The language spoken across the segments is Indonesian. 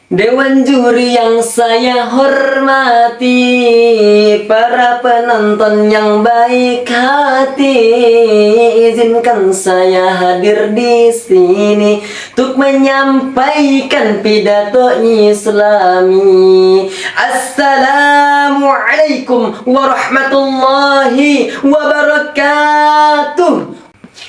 Dewan juri yang saya hormati, para penonton yang baik hati, izinkan saya hadir di sini untuk menyampaikan pidato Islami. Assalamualaikum warahmatullahi wabarakatuh.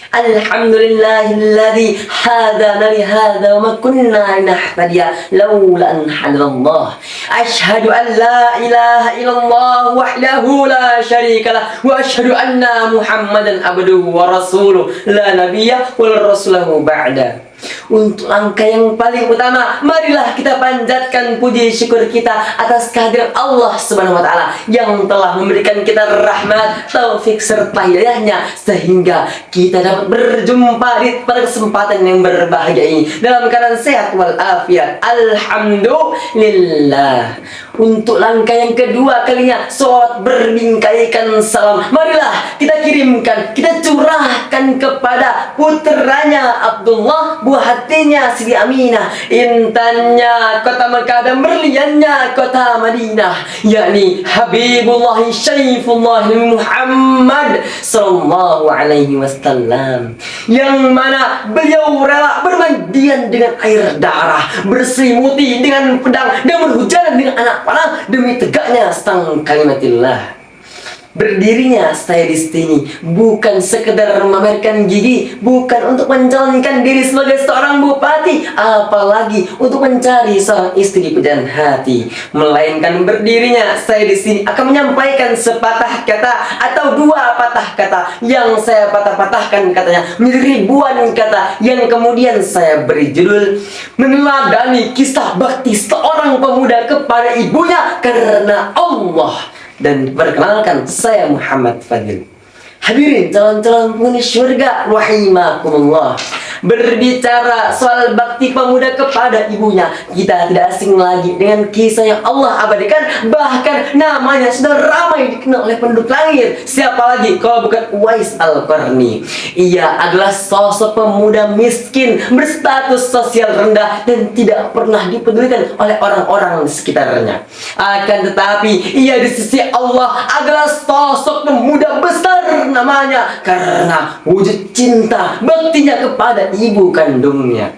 Alhamdulillahilladzi hadana li hadza wa ma kunna linahtadiya laula an hadallah. Asyhadu an la ilaha illallah wahdahu la syarikalah wa asyhadu anna Muhammadan abduhu wa rasuluh la nabiyya wal rasulahu ba'da. Untuk langkah yang paling utama, marilah kita panjatkan puji syukur kita atas kehadiran Allah Subhanahu wa taala yang telah memberikan kita rahmat, taufik serta hidayahnya sehingga kita dapat berjumpa di pada kesempatan yang berbahagia ini dalam keadaan sehat walafiat. Alhamdulillah. Untuk langkah yang kedua kalinya, salawat berbingkaikan salam, marilah kita kirimkan, kita curahkan kepada putranya Abdullah, buah hatinya Siti Aminah, intannya kota Mekah dan berliannya kota Madinah, yakni Habibullah Syaifullah Muhammad sallallahu alaihi wasallam, yang mana beliau rela bermandian dengan air darah, berselimuti dengan pedang dan berhujanan dengan anak panah demi tegaknya sang kalimatillah. Berdirinya saya di sini bukan sekedar memamerkan gigi, bukan untuk mencalonkan diri sebagai seorang bupati, apalagi untuk mencari seorang istri pujaan hati, melainkan berdirinya saya di sini akan menyampaikan sepatah kata atau dua patah kata yang saya patah-patahkan katanya menjadi ribuan kata yang kemudian saya beri judul meneladani kisah bakti seorang pemuda kepada ibunya karena Allah. Dan perkenalkan, saya Muhammad Fadil. Hadirin calon-calon penghuni syurga rahimakumullah. Berbicara soal bakti pemuda kepada ibunya, kita tidak asing lagi dengan kisah yang Allah abadikan, bahkan namanya sudah ramai dikenal oleh penduduk langit. Siapa lagi kalau bukan Uwais Al-Qarni? Ia adalah sosok pemuda miskin, berstatus sosial rendah dan tidak pernah dipedulikan oleh orang-orang di sekitarnya. Akan tetapi ia di sisi Allah adalah sosok pemuda besar namanya karena wujud cinta baktinya kepada ibu kandungnya.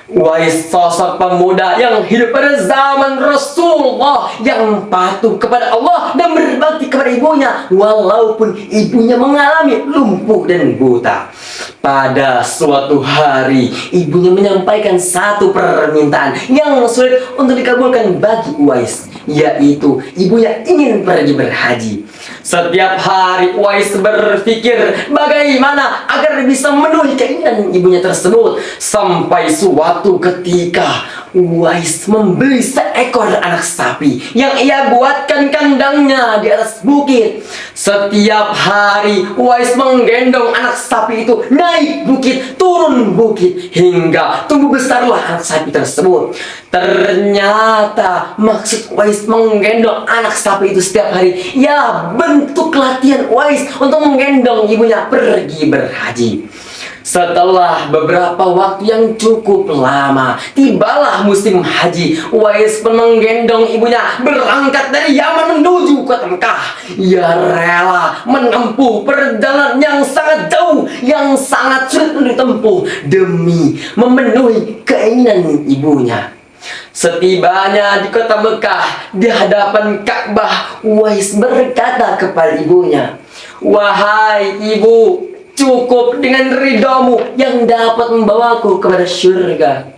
Uwais, sosok pemuda yang hidup pada zaman Rasulullah, yang patuh kepada Allah dan berbakti kepada ibunya walaupun ibunya mengalami lumpuh dan buta. Pada suatu hari ibunya menyampaikan satu permintaan yang sulit untuk dikabulkan bagi Uwais, yaitu ibunya ingin pergi berhaji. Setiap hari Uwais berpikir bagaimana agar bisa memenuhi keinginan ibunya tersebut, sampai suatu ketika Uwais membeli seekor anak sapi yang ia buatkan kandangnya di atas bukit. Setiap hari Uwais menggendong anak sapi itu naik bukit, turun bukit, hingga tumbuh besarlah anak sapi tersebut. Ternyata maksud Uwais menggendong anak sapi itu setiap hari ya bentuk latihan Uwais untuk menggendong ibunya pergi berhaji. Setelah beberapa waktu yang cukup lama, tibalah musim haji. Uwais pun menggendong ibunya berangkat dari Yaman menuju kota Mekah. Ia rela menempuh perjalanan yang sangat jauh, yang sangat sulit untuk ditempuh demi memenuhi keinginan ibunya. Setibanya di kota Mekah, di hadapan Ka'bah, Uwais berkata kepada ibunya, "Wahai ibu, cukup dengan ridhamu yang dapat membawaku kepada syurga."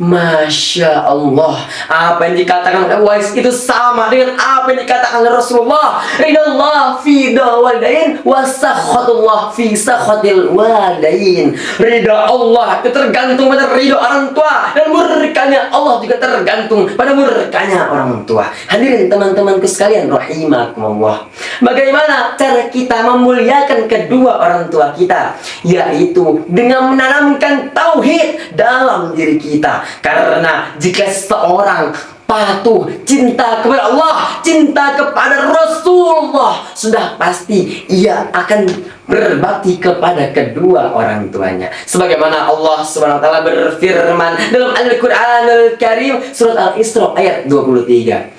Masya Allah, apa yang dikatakan oleh Uwais itu sama dengan apa yang dikatakan oleh Rasulullah. Ridallah fi walidain wa sakhatullah fi sakhatil walidain. Ridha Allah itu tergantung pada ridha orang tua, dan murkanya Allah juga tergantung pada murkanya orang tua. Hadirin teman-temanku sekalian rahimakumullah, bagaimana cara kita memuliakan kedua orang tua kita? Yaitu dengan menanamkan tauhid dalam diri kita. Karena jika seorang patuh, cinta kepada Allah, cinta kepada Rasulullah, sudah pasti ia akan berbakti kepada kedua orang tuanya. Sebagaimana Allah Subhanahu wa taala berfirman dalam Al-Qur'anul Karim surat Al-Isra ayat 23.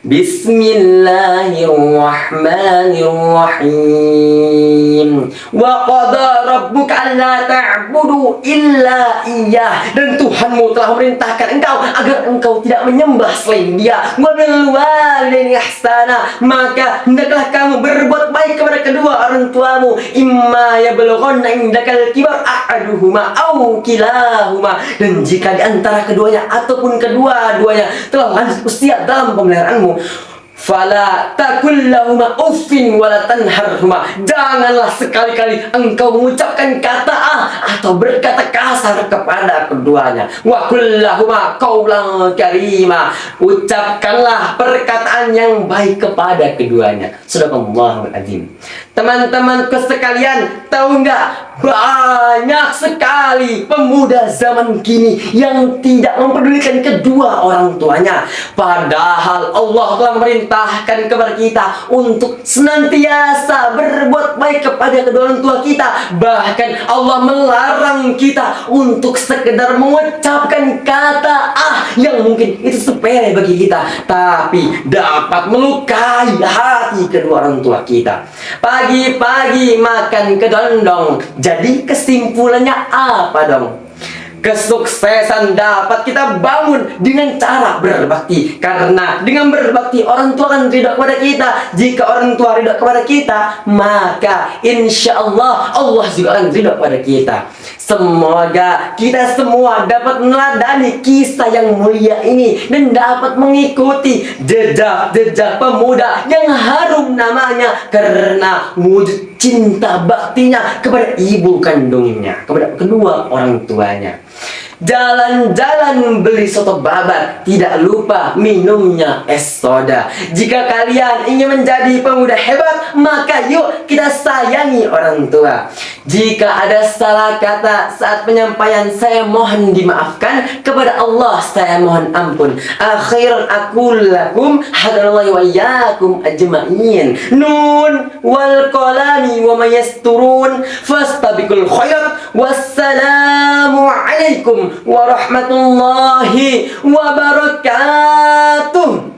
Bismillahirrahmanirrahim. Wa qada rabbuka alla ta'budu illa iyyah. Dan Tuhanmu telah memerintahkan engkau agar engkau tidak menyembah selain Dia. Wa bil walidaini ihsana. Maka hendaklah kamu berbuat baik kepada kedua orang tuamu. Imma yablughanna indakal kibar ahaduhuma aw kilahuma. Dan jika di antara keduanya ataupun kedua-duanya telah lanjut usia dalam pemeliharaanmu, fala takul lahuma uffin wala tanharhuma. Janganlah sekali-kali engkau mengucapkan kata atau berkata kasar kepada keduanya. Wa qul lahuma qaulan karima. Ucapkanlah perkataan yang baik kepada keduanya. Sadaqallahul azim. Teman-temanku sekalian, tahu nggak? Banyak sekali pemuda zaman kini yang tidak mempedulikan kedua orang tuanya. Padahal Allah telah memerintahkan kepada kita untuk senantiasa berbuat baik kepada kedua orang tua kita. Bahkan Allah melarang kita untuk sekedar mengucapkan kata yang mungkin itu sepele bagi kita, tapi dapat melukai hati kedua orang tua kita. Pagi-pagi makan kedondong. Jadi kesimpulannya apa dong? Kesuksesan dapat kita bangun dengan cara berbakti. Karena dengan berbakti orang tua akan ridha kepada kita. Jika orang tua ridha kepada kita, maka insya Allah Allah juga akan ridha kepada kita. Semoga kita semua dapat meneladani kisah yang mulia ini dan dapat mengikuti jejak-jejak pemuda yang harum namanya karena wujud cinta baktinya kepada ibu kandungnya, kepada kedua orang tuanya. Jalan-jalan beli soto babat, tidak lupa minumnya es soda. Jika kalian ingin menjadi pemuda hebat, maka yuk kita sayangi orang tua. Jika ada salah kata saat penyampaian, saya mohon dimaafkan. Kepada Allah saya mohon ampun. Akhiran aqul lakum hadanallahu wa iyyakum ajma'in. Nun wal qalami wa mayasturun fastabiqul khairat. Wassalamu alaikum warahmatullahi wabarakatuh.